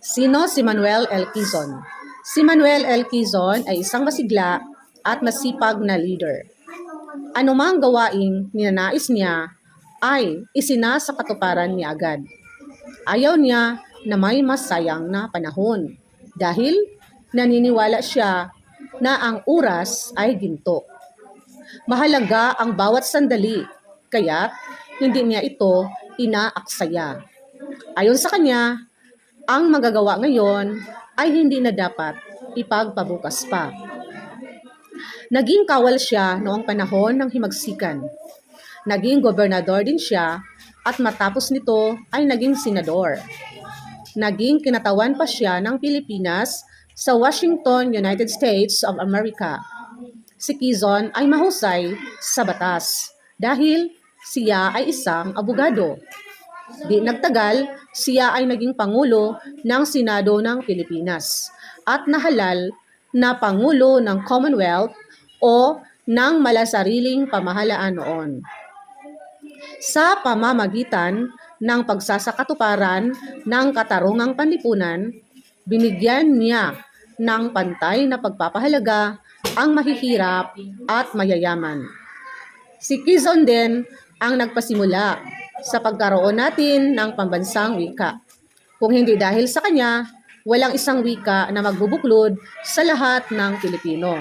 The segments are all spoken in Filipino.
Sino si Manuel L. Quezon? Si Manuel L. Quezon ay isang masigla at masipag na leader. Anumang gawaing ninanais niya ay isinasa katuparan niya agad. Ayaw niya na may masayang na panahon dahil naniniwala siya na ang oras ay ginto. Mahalaga ang bawat sandali, kaya't hindi niya ito inaaksaya. Ayon sa kanya, ang magagawa ngayon ay hindi na dapat ipagpabukas pa. Naging kawal siya noong panahon ng himagsikan. Naging gobernador din siya at matapos nito ay naging senador. Naging kinatawan pa siya ng Pilipinas sa Washington, United States of America. Si Quezon ay mahusay sa batas dahil siya ay isang abogado. Di nagtagal, siya ay naging Pangulo ng Senado ng Pilipinas at nahalal na Pangulo ng Commonwealth o ng malasariling pamahalaan noon. Sa pamamagitan ng pagsasakatuparan ng katarungang panlipunan, binigyan niya ng pantay na pagpapahalaga ang mahihirap at mayayaman. Si Quezon din ang nagpasimula sa pagkaroon natin ng pambansang wika. Kung hindi dahil sa kanya, walang isang wika na magbubuklod sa lahat ng Pilipino.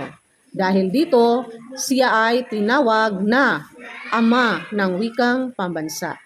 Dahil dito, siya ay tinawag na ama ng wikang pambansa.